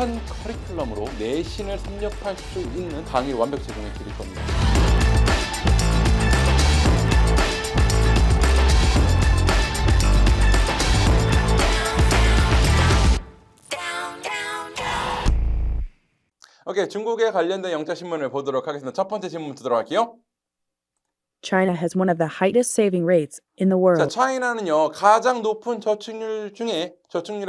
완벽한 커리큘럼으로 내신을 섭렵할 수 있는 강의를 완벽 제공해 드릴 겁니다. 오케이, 중국에 관련된 영자 신문을 보도록 하겠습니다. 첫 번째 질문부터 들어갈게요. China has one of the highest saving rates in the 자, world. 차이나는요 가장 높은 저축률의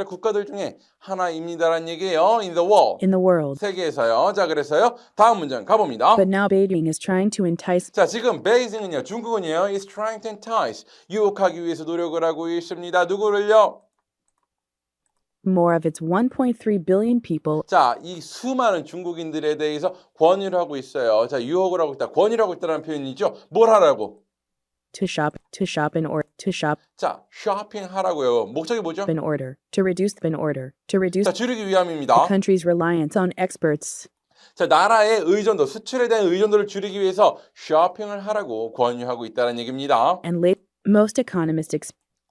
국가들 중에 하나입니다라는 얘기예요. In the world. In the world. 세계에서요. 자, 그래서요 다음 문장 가봅니다. But now Beijing is trying to entice 자, 지금 베이징은요 중국은요 is trying to entice 유혹하기 위해서 노력을 하고 있습니다. 누구를요? more of its 1.3 billion people 자, 이 수많은 중국인들에 대해서 권유를 하고 있어요. 자, 유혹을 하고 있다, 권유를 하고 있다는 표현이죠. 뭘 하라고? to shop 자, 쇼핑하라고요. 목적이 뭐죠? in order to reduce 자, 줄이기 위함입니다. the country's reliance on experts. 자, 나라의 의존도, 수출에 대한 의존도를 줄이기 위해서 쇼핑을 하라고 권유하고 있다는 얘기입니다.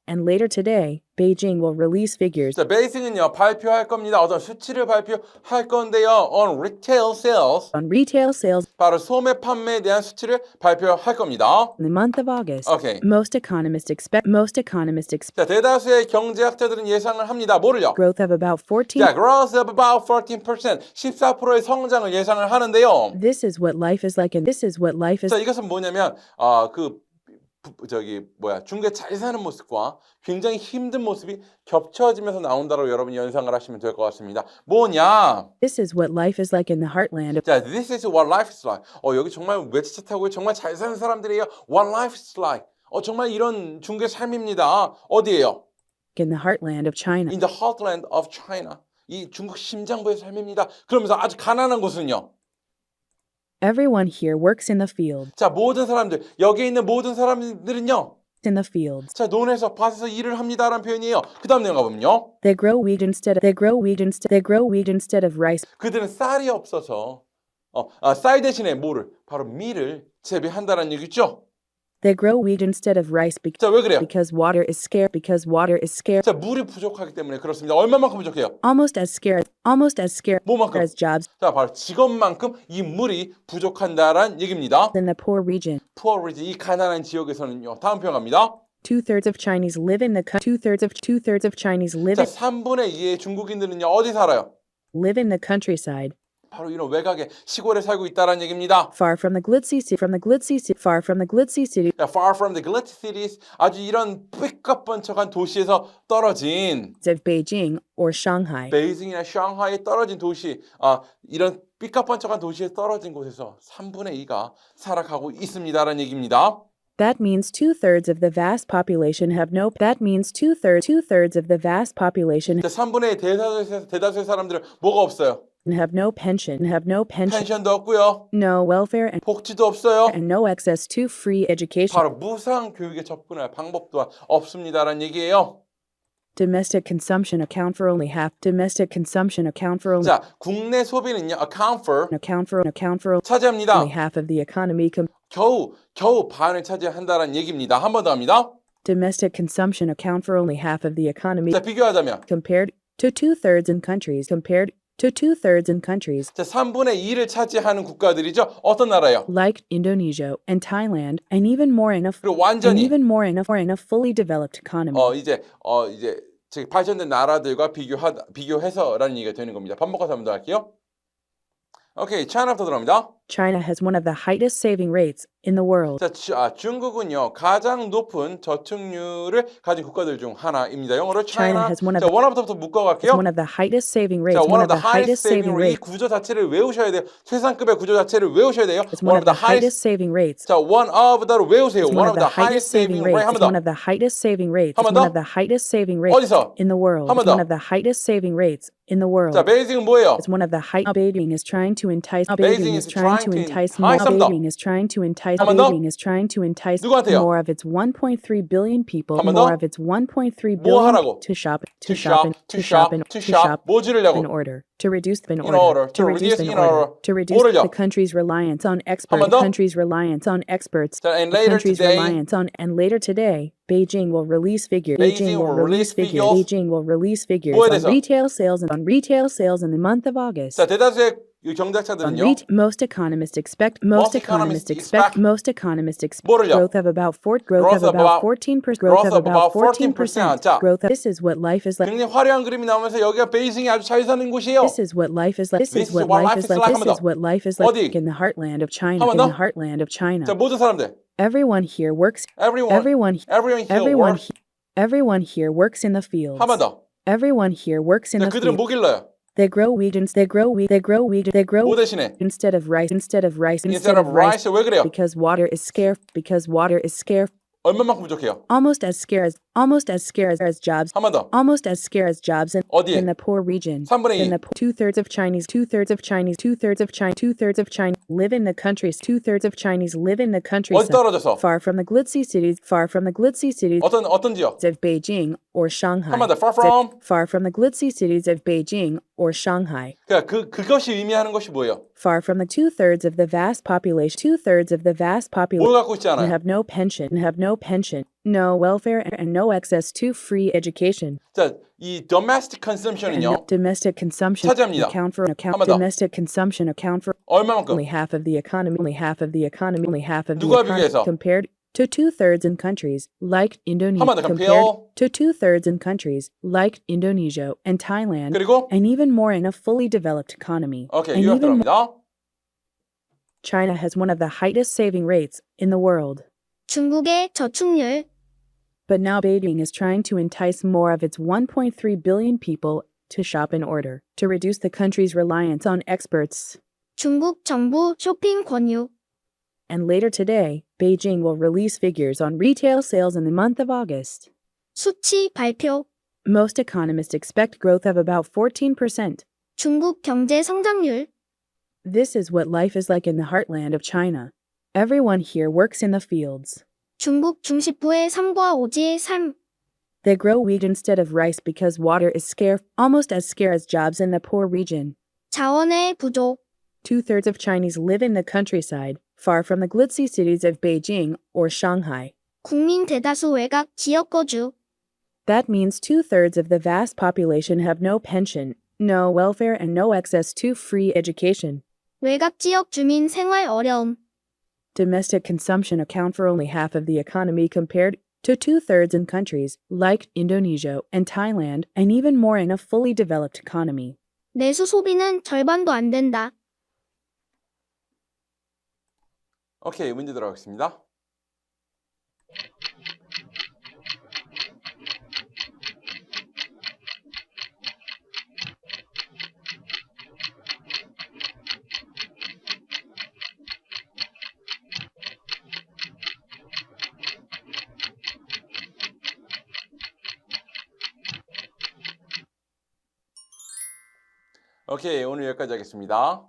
And later today, Beijing will release figures 자, 베이징은요 발표할 겁니다. 어떤 수치를 발표할 건데요. On retail sales. on retail sales 바로 소매 판매에 대한 수치를 발표할 겁니다. in the month of August. Okay. Most economists expect 자, 대다수의 경제학자들은 예상을 합니다. 뭐를요? growth of about 14. 자, growth of about 14%, 14%의 성장을 예상을 하는데요. This is what life is like, and this is what life is. 자, 이것은 뭐냐면 중국에 잘 사는 모습과 굉장히 힘든 모습이 겹쳐지면서 나온다고 여러분이 연상을 하시면 될 것 같습니다. 뭐냐? This is what life is like in the heartland of. 자, this is what life is like. 여기 정말 외제차 타고 정말 잘 사는 사람들이에요. What life is like. 정말 이런 중국의 삶입니다. 어디예요? In the heartland of China. In the heartland of China. 이 중국 심장부의 삶입니다. 그러면서 아주 가난한 곳은요. Everyone here works in the field. 자, 모든 사람들, 여기 있는 모든 사람들은요. In the fields. 자, 논에서 밭에서 일을 합니다라는 표현이에요. 그 다음 내용 가보면요. They grow wheat instead of rice. 그들은 쌀이 없어서 쌀 대신에 뭐를? 바로 밀을 재배한다는 얘기죠. They grow wheat instead of rice 자, 왜 그래요? because water is scarce. 자, 물이 부족하기 때문에 그렇습니다. 얼마만큼 부족해요? Almost as scarce 뭐만큼? as jobs 자, 바로 직업만큼 이 물이 부족한다라는 얘기입니다. in the poor region. Poor region, 이 가난한 지역에서는요. 다음 표현 갑니다. Two-thirds of Chinese live in the two-thirds of Chinese 자, 3분의 2의 중국인들은요. 어디 살아요? live in the countryside. 바로 이런 외곽의 시골에 살고 있다라는 얘기입니다. Far from the glitzy city. Far from the glitzy cities. 아주 이런 삐까뻔쩍한 도시에서 떨어진 of Beijing or Shanghai. 베이징이나 샹하이에 떨어진 도시, 이런 삐까뻔쩍한 도시에 떨어진 곳에서 3분의 2가 살아가고 있습니다라는 얘기입니다. That means two-thirds of the vast population have no. That means two-thirds of the vast population 자, 3분의 2 대다수의 사람들은 뭐가 없어요? have no pension. 펜션도 없고요. No welfare 복지도 없어요. and no access to free education. 바로 무상 교육에 접근할 방법 또한 없습니다라는 얘기예요. Domestic consumption account for only half. 자, 국내 소비는요, account for Account for 차지합니다. only half of the economy. 겨우 반을 차지한다라는 얘기입니다. 한 번 더 합니다. Domestic consumption account for only half of the economy 자, 비교하자면 compared to two-thirds in countries. 자, 3분의 2를 차지하는 국가들이죠. 어떤 나라예요? Like Indonesia and Thailand, and even more in a fully developed economy. 이제 발전된 나라들과 비교해서라는 얘기가 되는 겁니다. 반복해서 한번 더 할게요. 오케이, 차이나부터 들어갑니다. China has one of the highest saving rates in the world. 자, 중국은요 가장 높은 저축률을 가진 국가들 중 하나입니다. 영어로 China. has one of 자, 원어부터 묶어갈게요. one of the highest saving rates. 자, one of the highest saving rate. 이 구조 자체를 외우셔야 돼요. 최상급의 구조 자체를 외우셔야 돼요. One of the highest saving rates. 자, one of the를 외우세요. One of the highest saving rates. One of the highest saving rates. 한 번 더. One of the highest saving rates 어디서? in the world. 한 번 더. One of the highest saving rates in the world. 자, 베이징은 뭐예요? It's one of the high. Beijing is trying to entice. Beijing is trying trying to entice more. Beijing is trying to entice. 한번 더. Beijing is trying to entice 누구한테요? more of its 1.3 billion people. 한번 More 더. of its 1.3 뭐 billion 하라고? to shop. To shop. 뭐 지르려고? In order to reduce In order to reduce in order. to reduce 뭐를요? the country's reliance on 한번 더. experts. 자, and The later country's today, reliance on and later today, Beijing will release figures. Beijing will release figures. Beijing will release figures 뭐에 on 대해서? retail sales in the month of August. 자, 대다수의 이 On 경제학자들은요. most economists expect Most economists expect 뭐를요? growth of about 14% 자, growth. This is what life is like. 굉장히 화려한 그림이 나오면서 여기가 베이징이 아주 잘 사는 곳이에요. This is what life is like. This is what life is like. This is what life is like 어디? in the heartland of China. 한번 In 더. the heartland of China. 자, 모든 사람들. Everyone here works. Everyone here works. in the fields. 한 번 더. Everyone here works in 자, the 그들은 fields. 뭐 길러요? They grow wheat. 뭐 대신에? Instead of rice. 왜 그래요? Because water is scarce. 얼마만큼 부족해요? Almost as scarce as jobs. 한 번 더. Almost as scarce as jobs 어디에? in the poor region. 3분의 2. In the 2/3 of Chinese live in the countries. 2/3 of Chinese live in the 어디 countryside. 떨어져서? Far from the glitzy cities 어떤 지역? of Beijing or Shanghai. 한번 더. Far from the glitzy cities of Beijing or Shanghai. 그러니까 그것이 의미하는 것이 뭐예요? Far from the 2/3 of the vast population. 뭘 갖고 있지 않아요? have no pension, no welfare, and no access to free education. 자, 이 domestic consumption은요. Domestic consumption 차지합니다. account for 얼마만큼? only half of the economy. 누구와 비교해서? Compared to 2/3 in countries like Indonesia. 한번 더. Compared to 2/3 in countries like Indonesia and Thailand, 그리고 and even more in a fully developed economy. 오케이, And 유학 even 들어갑니다. China has one of the highest saving rates in the world. 중국의 저축률, But now Beijing is trying to entice more of its 1.3 billion people to shop in order to reduce the country's reliance on experts. 중국 정부 쇼핑 권유, And later today, Beijing will release figures on retail sales in the month of August. 수치 발표, Most economists expect growth of about 14%. 중국 경제 성장률, This is what life is like in the heartland of China. Everyone here works in the fields. 중국 중시부의 삶과 오지의 삶, They grow wheat instead of rice because water is scarce, almost as scarce as jobs in the poor region. 자원의 부족, 2/3 of Chinese live in the countryside, far from the glitzy cities of Beijing or Shanghai. 국민 대다수 외곽 지역 거주, That means 2/3 of the vast population have no pension, no welfare, and no access to free education. 외곽 지역 주민 생활 어려움, Domestic consumption account for only half of the economy compared to 2/3 in countries like Indonesia and Thailand, and even more in a fully developed economy. 내수 소비는 절반도 안 된다. 오케이, 문제 들어가겠습니다. 오케이, 오늘 여기까지 하겠습니다.